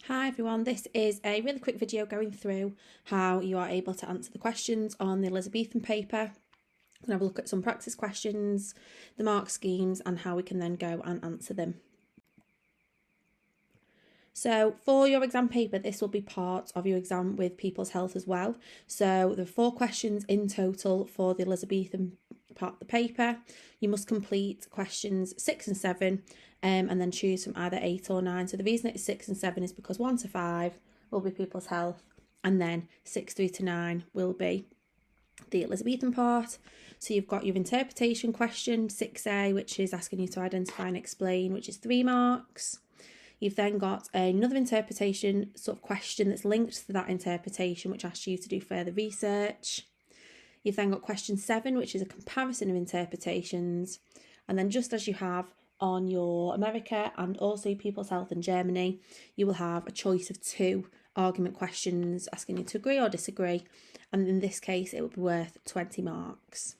Hi everyone, this is a really quick video going through how you are able to answer the questions on the Elizabethan paper. We're going to have a look at some practice questions, the mark schemes, and how we can then go and answer them. So for your exam paper, this will be part of your exam with People's Health as well. So there are 4 questions in total for the Elizabethan part of the paper. You must complete questions 6 and 7 and then choose from either 8 or 9. So the reason it's 6 and 7 is because 1 to 5 will be People's Health and then 6 through to 9 will be the Elizabethan part. So you've got your interpretation question 6A, which is asking you to identify and explain, which is 3 marks. You've then got another interpretation sort of question that's linked to that interpretation, which asks you to do further research. You've then got question 7, which is a comparison of interpretations. And then just as you have on your America and also People's Health in Germany, you will have a choice of 2 argument questions asking you to agree or disagree. And in this case, it will be worth 20 marks.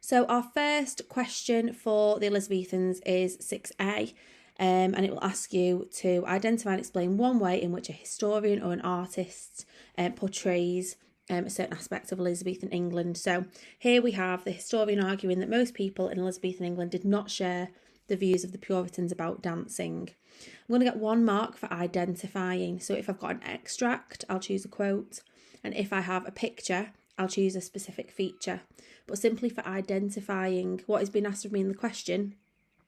So our first question for the Elizabethans is 6A. And it will ask you to identify and explain one way in which a historian or an artist portrays a certain aspect of Elizabethan England. So here we have the historian arguing that most people in Elizabethan England did not share the views of the Puritans about dancing. I'm going to get 1 mark for identifying. So if I've got an extract, I'll choose a quote. And if I have a picture, I'll choose a specific feature. But simply for identifying what is being asked of me in the question,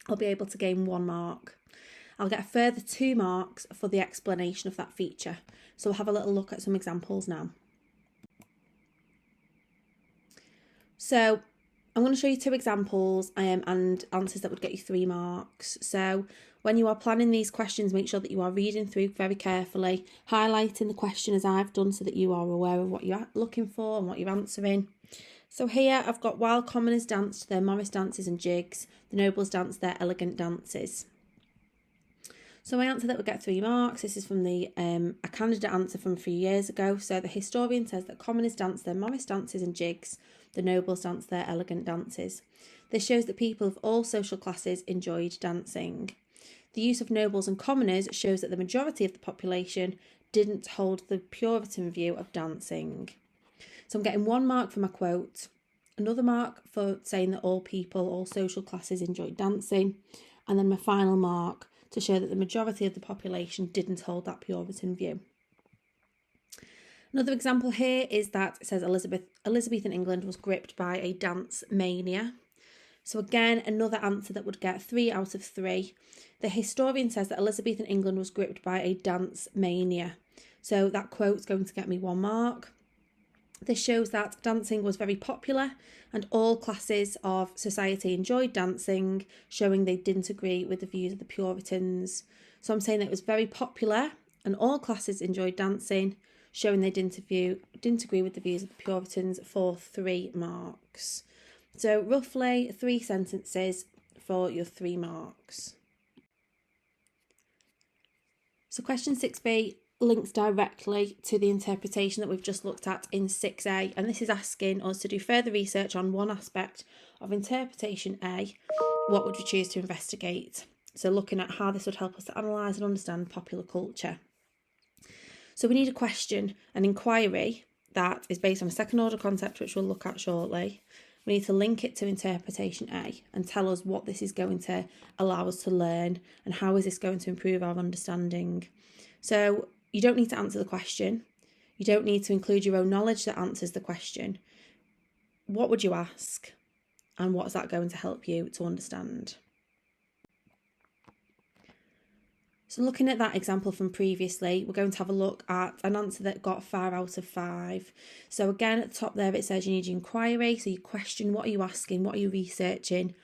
I'll be able to gain 1 mark. I'll get a further 2 marks for the explanation of that feature. So we'll have a little look at some examples now. So I'm going to show you 2 examples and answers that would get you 3 marks. So when you are planning these questions, make sure that you are reading through very carefully, highlighting the question as I've done so that you are aware of what you're looking for and what you're answering. So here I've got while commoners danced their Morris dances and jigs, the nobles danced their elegant dances. So my answer that would get 3 marks. This is from the a candidate answer from a few years ago. So the historian says that commoners danced their Morris dances and jigs, the nobles danced their elegant dances. This shows that people of all social classes enjoyed dancing. The use of nobles and commoners shows that the majority of the population didn't hold the Puritan view of dancing. So I'm getting 1 mark for my quote, another mark for saying that all people, all social classes enjoyed dancing, and then my final mark to show that the majority of the population didn't hold that Puritan view. Another example here is that it says Elizabethan England was gripped by a dance mania. So again, another answer that would get 3 out of 3. The historian says that Elizabethan England was gripped by a dance mania. So that quote's going to get me 1 mark. This shows that dancing was very popular and all classes of society enjoyed dancing, showing they didn't agree with the views of the Puritans. So I'm saying that it was very popular and all classes enjoyed dancing, showing they didn't agree with the views of the Puritans for 3 marks. So roughly 3 sentences for your 3 marks. So question 6B links directly to the interpretation that we've just looked at in 6A, and this is asking us to do further research on one aspect of interpretation A. What would you choose to investigate? So looking at how this would help us to analyse and understand popular culture. So we need a question, an inquiry that is based on a second order concept, which we'll look at shortly. We need to link it to interpretation A and tell us what this is going to allow us to learn and how is this going to improve our understanding. So you don't need to answer the question. You don't need to include your own knowledge that answers the question. What would you ask? And what is that going to help you to understand? So looking at that example from previously, we're going to have a look at an answer that got 5 out of 5. So again, at the top there, it says you need your inquiry. So you question, what are you asking? What are you researching?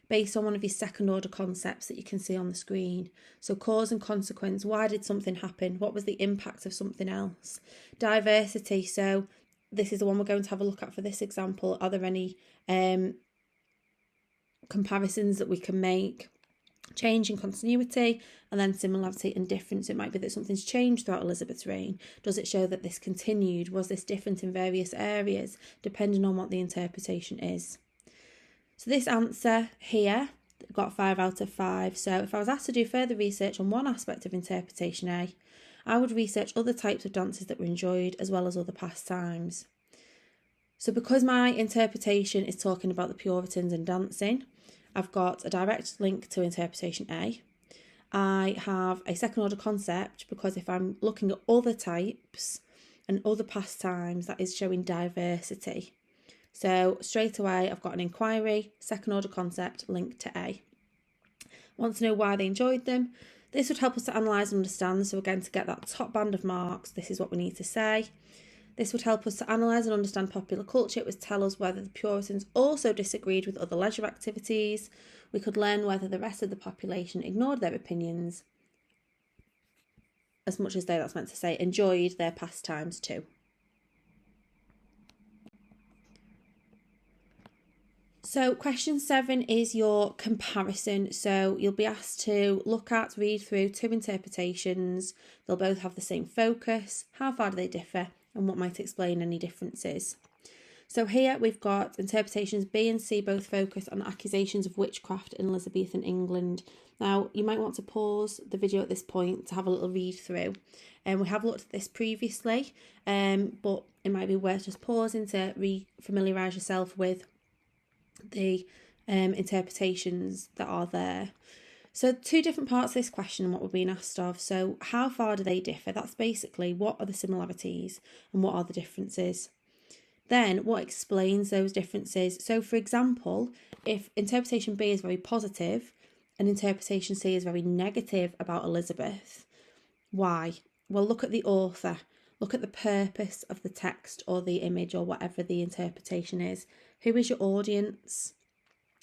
Based on one of your second order concepts that you can see on the screen. So cause and consequence, why did something happen? What was the impact of something else? Diversity, so this is the one we're going to have a look at for this example. Are there any comparisons that we can make? Change and continuity, and then similarity and difference. It might be that something's changed throughout Elizabeth's reign. Does it show that this continued? Was this different in various areas, depending on what the interpretation is? So this answer here got 5 out of 5. So if I was asked to do further research on one aspect of interpretation A, I would research other types of dances that were enjoyed as well as other pastimes. So because my interpretation is talking about the Puritans and dancing, I've got a direct link to interpretation A. I have a second order concept because if I'm looking at other types and other pastimes, that is showing diversity. So straight away, I've got an inquiry, second order concept linked to A. Want to know why they enjoyed them? This would help us to analyse and understand. So again, to get that top band of marks, this is what we need to say. This would help us to analyse and understand popular culture. It would tell us whether the Puritans also disagreed with other leisure activities. We could learn whether the rest of the population ignored their opinions, as much as that's meant to say, enjoyed their pastimes too. So question 7 is your comparison. So you'll be asked to read through 2 interpretations. They'll both have the same focus. How far do they differ? And what might explain any differences? So here we've got interpretations B and C both focus on accusations of witchcraft in Elizabethan England. Now, you might want to pause the video at this point to have a little read through. And we have looked at this previously, but it might be worth just pausing to re-familiarise yourself with the interpretations that are there. So 2 different parts of this question and what we're being asked of. So how far do they differ? That's basically what are the similarities and what are the differences. Then what explains those differences? So for example, if interpretation B is very positive and interpretation C is very negative about Elizabeth, why? Well, look at the author. Look at the purpose of the text or the image or whatever the interpretation is. Who is your audience?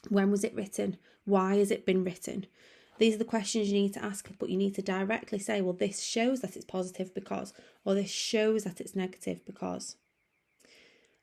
When was it written? Why has it been written? These are the questions you need to ask, but you need to directly say, well, this shows that it's positive because, or this shows that it's negative because.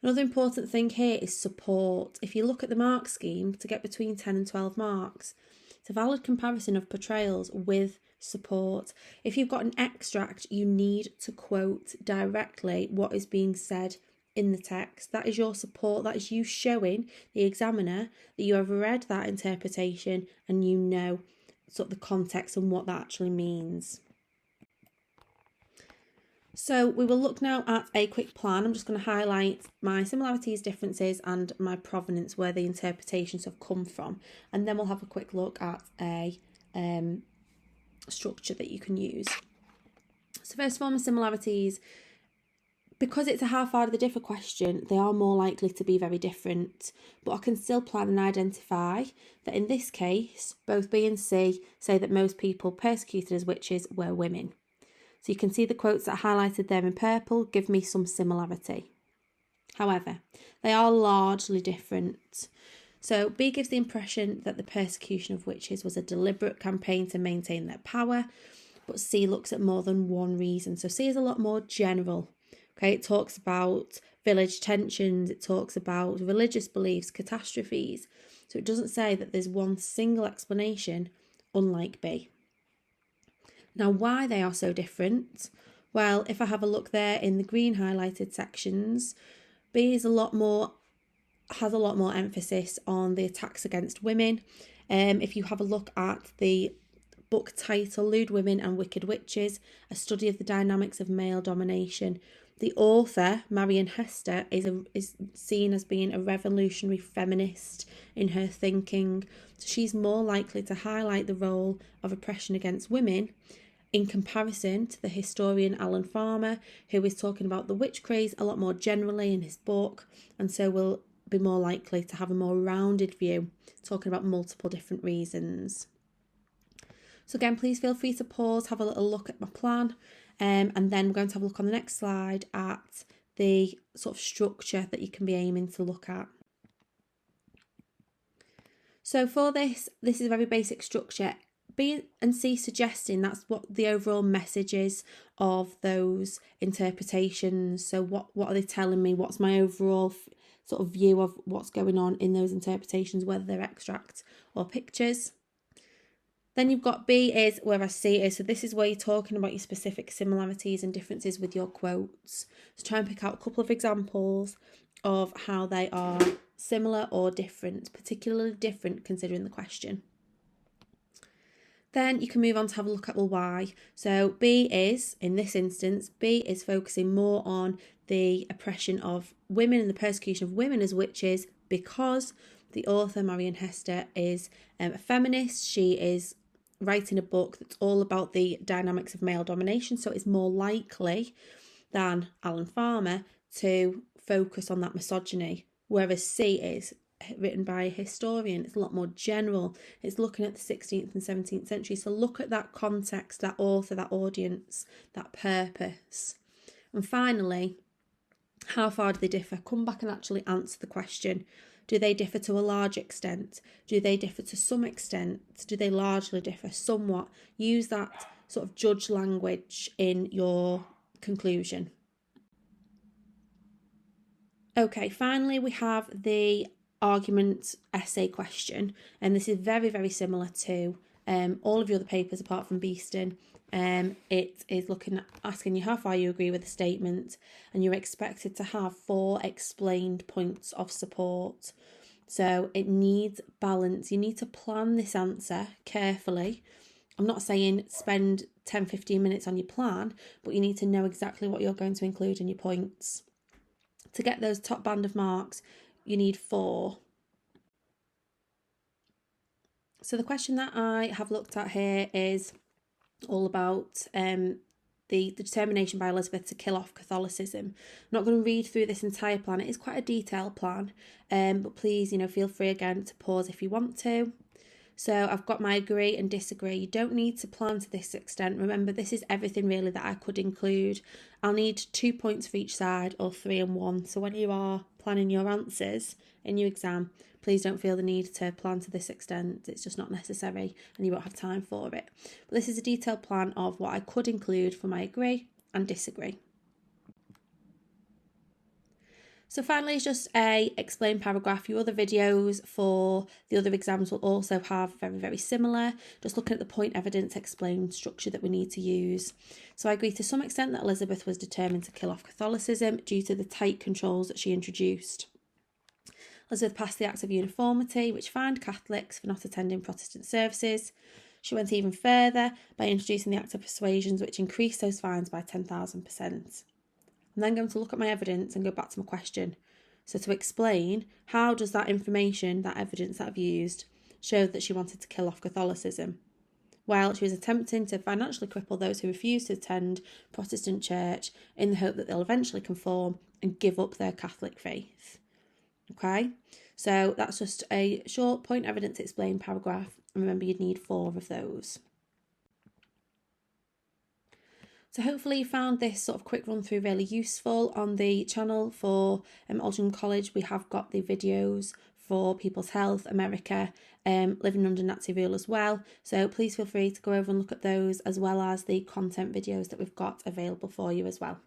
Another important thing here is support. If you look at the mark scheme to get between 10 and 12 marks, it's a valid comparison of portrayals with support. If you've got an extract, you need to quote directly what is being said in the text. That is your support. That is you showing the examiner that you have read that interpretation and you know sort of the context and what that actually means. So we will look now at a quick plan. I'm just going to highlight my similarities, differences and my provenance, where the interpretations have come from. And then we'll have a quick look at a structure that you can use. So first of all, my similarities. Because it's a how far do they differ question, they are more likely to be very different. But I can still plan and identify that in this case, both B and C say that most people persecuted as witches were women. So you can see the quotes that are highlighted there in purple give me some similarity. However, they are largely different. So B gives the impression that the persecution of witches was a deliberate campaign to maintain their power, but C looks at more than one reason. So C is a lot more general. Okay, it talks about village tensions, it talks about religious beliefs, catastrophes. So it doesn't say that there's one single explanation, unlike B. Now, why they are so different? Well, if I have a look there in the green highlighted sections, B is has a lot more emphasis on the attacks against women. If you have a look at the book title, Lewd Women and Wicked Witches, a study of the dynamics of male domination, the author, Marian Hester, is seen as being a revolutionary feminist in her thinking. So she's more likely to highlight the role of oppression against women in comparison to the historian Alan Farmer, who is talking about the witch craze a lot more generally in his book, and so will be more likely to have a more rounded view, talking about multiple different reasons. So again, please feel free to pause, have a little look at my plan, and then we're going to have a look on the next slide at the sort of structure that you can be aiming to look at. So for this is a very basic structure. B and C suggesting that's what the overall message is of those interpretations. So what are they telling me? What's my overall sort of view of what's going on in those interpretations, whether they're extracts or pictures? Then you've got B is where I see it is. So this is where you're talking about your specific similarities and differences with your quotes. So try and pick out a couple of examples of how they are similar or different, particularly different considering the question. Then you can move on to have a look at the why. So B is, in this instance, B is focusing more on the oppression of women and the persecution of women as witches, because the author, Marion Hester, is a feminist. She is writing a book that's all about the dynamics of male domination, so it's more likely than Alan Farmer to focus on that misogyny, whereas C is written by a historian. It's a lot more general. It's looking at the 16th and 17th century. So look at that context, that author, that audience, that purpose. And finally, how far do they differ? Come back and actually answer the question. Do they differ to a large extent? Do they differ to some extent? Do they largely differ? Somewhat. Use that sort of judge language in your conclusion. Okay, finally we have the argument essay question, and this is very, very similar to all of your other papers apart from Beeston. It is asking you how far you agree with the statement, and you're expected to have 4 explained points of support. So it needs balance. You need to plan this answer carefully. I'm not saying spend 10-15 minutes on your plan, but you need to know exactly what you're going to include in your points. To get those top band of marks, you need 4. So the question that I have looked at here is all about the determination by Elizabeth to kill off Catholicism. I'm not going to read through this entire plan. It is quite a detailed plan, but please, feel free again to pause if you want to. So I've got my agree and disagree. You don't need to plan to this extent. Remember, this is everything really that I could include. I'll need 2 points for each side, or 3 and 1. So when you are planning your answers in your exam, please don't feel the need to plan to this extent. It's just not necessary and you won't have time for it. But this is a detailed plan of what I could include for my agree and disagree. So finally, it's just a explain paragraph. Your other videos for the other exams will also have very, very similar. Just looking at the point evidence explain structure that we need to use. So I agree to some extent that Elizabeth was determined to kill off Catholicism due to the tight controls that she introduced. Elizabeth passed the Act of Uniformity, which fined Catholics for not attending Protestant services. She went even further by introducing the Act of Persuasions, which increased those fines by 10,000%. I'm then going to look at my evidence and go back to my question. So to explain, how does that information, that evidence that I've used, show that she wanted to kill off Catholicism? Well, she was attempting to financially cripple those who refuse to attend Protestant church in the hope that they'll eventually conform and give up their Catholic faith. Okay, so that's just a short point evidence explain paragraph. Remember, you'd need 4 of those. So hopefully you found this sort of quick run through really useful. On the channel for Aldringham College, we have got the videos for People's Health, America, living under Nazi rule as well. So please feel free to go over and look at those, as well as the content videos that we've got available for you as well.